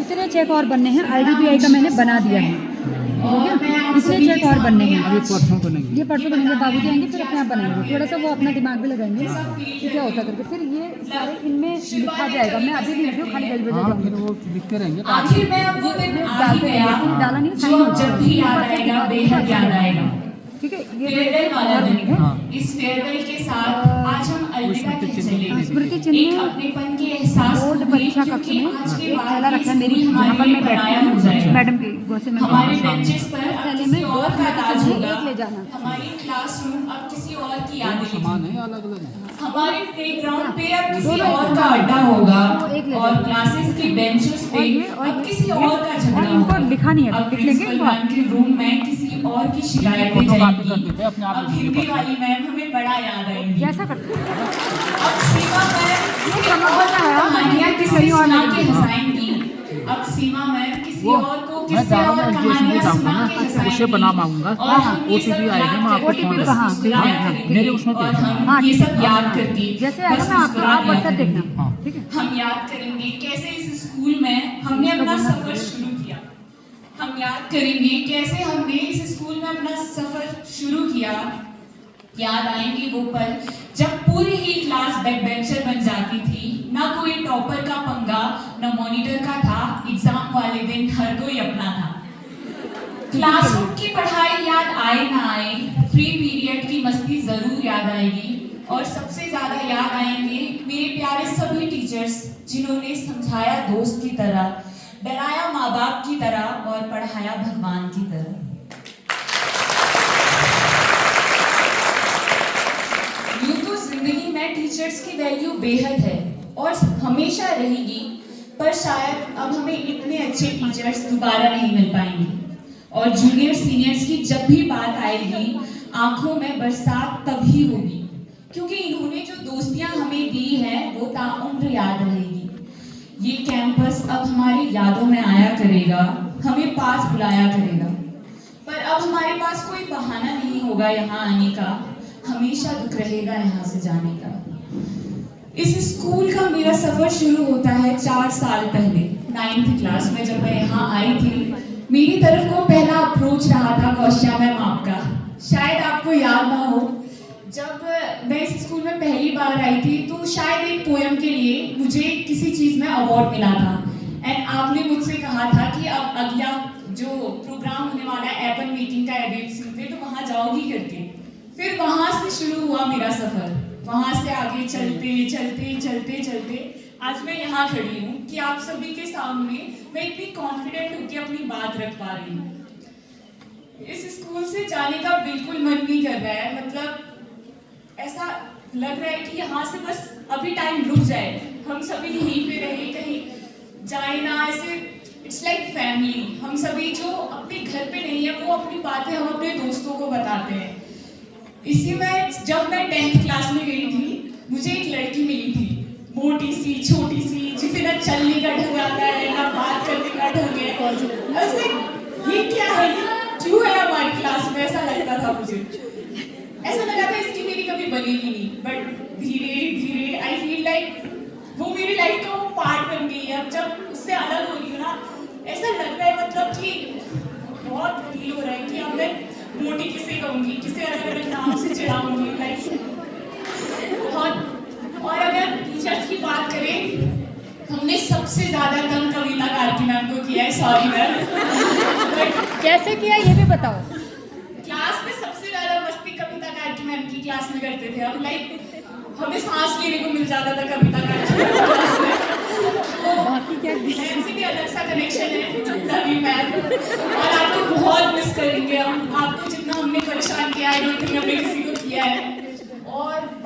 इतने चेक और बनने हैं। IDBI का मैंने बना दिया है, ठीक है। इतने चेक और बनने हैं। अभी परसों बनेंगे। ये परसों बनेंगे, बाबूजी आएंगे फिर अपने आप बनाएंगे। थोड़ा सा वो अपना दिमाग भी लगाएंगे कि क्या होता करके, फिर ये सारे इनमें लिखा जाएगा। मैं अभी भी वीडियो खाली 10 बजे हाँ, जाऊँगी। फिर वो लिखते रहेंगे। आखिर में अब वो दिन आ ही गया डाला नहीं, जो जब भी याद आएगा बेहद याद आएगा। ठीक है। ये फेयरवेल वाला दिन है। हाँ। इस फेयरवेल के साथ आज हम अलविदा कह चले। स्मृति चिन्ह एक अपनेपन के एहसास बोर्ड को भी, परीक्षा कक्ष क्योंकि में आज के एक बाद थैला ये रखा है मेरी, स्कूल जहाँ पर हमारे मैं लिए बैठती पराया हो हूँ जाएगा। मैडम के गौसे में। हमारे बेंचेस पर उस अब थैले किसी में और दो का स्मृति ताज चिन्ह होगा। एक ले जाना। हमारी क्लासरूम अब किसी और की यादें सामान लिखेगी। है अलग अलग है। हमारे प्लेग्राउंड पे अब किसी दोनों और एक का साथ। अड्डा होगा वो एक ले और जाना। क्लासेस की बेंचेस पे अब किसी और का झगड़ा और इनको होगा। लिखा नहीं है, अब लिख लेंगे प्रिंसिपल इनको। मैम के रूम में किसी और की शिकायतें फोटो कॉपी कर जाएंगी। देते हैं अपने आप अब लिख हिंदी लेंगे। वाली मैम हमें बड़ा याद आएंगी। कैसा करते हैं? अब सीमा मैम किसी समझ और में आया, कहानियां किसी किसी और सुना ने के हंसाएंगी। अब सीमा मैम किसी वो और को मैं किसी जा रहा और हूँ, एजुकेशन कहानियां के जाऊँगा सुना ना, के हंसाएंगी। उसे बना मांगूंगा। और हम ये सब OTP आएगी, मैं आपको याद फोन करके कर हाँ, मुस्कुराया हाँ, करेंगे। मेरे उसमें और भेजना। हम हाँ, ये ठीक सब है। याद करके जैसे बस आएगा ना आप मुस्कुरा दिया WhatsApp देखना, करेंगे। हाँ। ठीक है। हम याद करेंगे कैसे इस स्कूल में हमने अपना सफर शुरू किया। हम याद करेंगे कैसे हमने इस स्कूल में अपना सफर शुरू किया। याद आएंगे वो पल जब पूरी ही क्लास बैक बेंचर बन जाती थी। ना कोई टॉपर का पंगा, ना मॉनिटर का था। एग्जाम वाले दिन हर कोई अपना था। क्लासरूम की पढ़ाई याद आए ना आए, फ्री पीरियड की मस्ती जरूर याद आएगी। और सबसे ज्यादा याद आएंगे मेरे प्यारे सभी टीचर्स जिन्होंने समझाया दोस्त की तरह, डराया माँ बाप की तरह और पढ़ाया भगवान की तरह। यूं तो जिंदगी में टीचर्स की वैल्यू बेहद है और हमेशा रहेगी, पर शायद अब हमें इतने अच्छे टीचर्स दोबारा नहीं मिल पाएंगे। और जूनियर सीनियर्स की जब भी बात आएगी आंखों में बरसात तभी होगी, क्योंकि इन्होंने जो दोस्तियां हमें दी है वो ताउम्र याद रहेगी। ये कैंपस अब हमारी यादों में आया करेगा, हमें पास बुलाया करेगा। पर अब हमारे पास कोई बहाना नहीं होगा यहाँ आने का, हमेशा दुख रहेगा यहाँ से जाने का। इस स्कूल का मेरा सफर शुरू होता है 4 साल पहले 9th क्लास में। जब मैं यहाँ आई थी मेरी तरफ को पहला अप्रोच रहा था कौशिया मैम आपका। शायद आपको याद ना हो, जब मैं इस स्कूल में पहली बार आई थी तो शायद एक पोएम के लिए मुझे किसी चीज़ में अवार्ड मिला था। एंड आपने मुझसे कहा था कि अब अगला जो प्रोग्राम होने वाला है एपन मीटिंग का एबीसी पे, तो वहाँ जाओगी करके। फिर वहाँ से शुरू हुआ मेरा सफ़र। वहाँ से आगे चलते चलते चलते चलते आज मैं यहाँ खड़ी हूँ कि आप सभी के सामने मैं इतनी कॉन्फिडेंट होकर अपनी बात रख पा रही हूँ। इस स्कूल से जाने का बिल्कुल मन नहीं कर रहा है। मतलब ऐसा लग रहा है कि यहाँ से बस अभी टाइम रुक जाए, हम सभी यहीं पे रहे, कहीं जाए ना। ऐसे इट्स लाइक फैमिली। हम सभी जो अपने घर पे नहीं है वो अपनी बातें हम अपने दोस्तों को बताते हैं। इसी में जब मैं 10th क्लास में गई थी मुझे एक लड़की मिली थी, मोटी सी छोटी सी, जिसे ना चलने का ढंग आता है ना बात करने का ढंग है। ऐसे ये क्या है, ये क्यों है हमारी क्लास में, ऐसा लगता था मुझे। ऐसा लगा था इसकी मेरी कभी बनेगी नहीं। बट धीरे धीरे आई फील लाइक वो मेरी लाइफ का वो पार्ट बन गई है। अब जब उससे अलग हो रही हूँ ना ऐसा लग रहा है, मतलब कि बहुत फील हो रहा है कि अब मैं मोटी किसे कहूँगी, किसे अलग अलग नाम से चिढ़ाऊंगी लाइक बहुत। और अगर टीचर्स की बात करें, हमने सबसे ज्यादा तंग कविता कार्की मैम को किया है। Sorry ma'am. कैसे किया ये भी बताओ। क्लास में सबसे ज्यादा मस्ती कविता कार्की मैम की क्लास में करते थे। अब लाइक हमें सांस लेने को मिल जाता था कविता कार्की क्लास में। बाकी क्या मैम से भी अलग सा कनेक्शन है लवी मैम, और आपको बहुत मिस करेंगे हम। आपको जितना हमने परेशान किया है, हमने किसी को किया है। और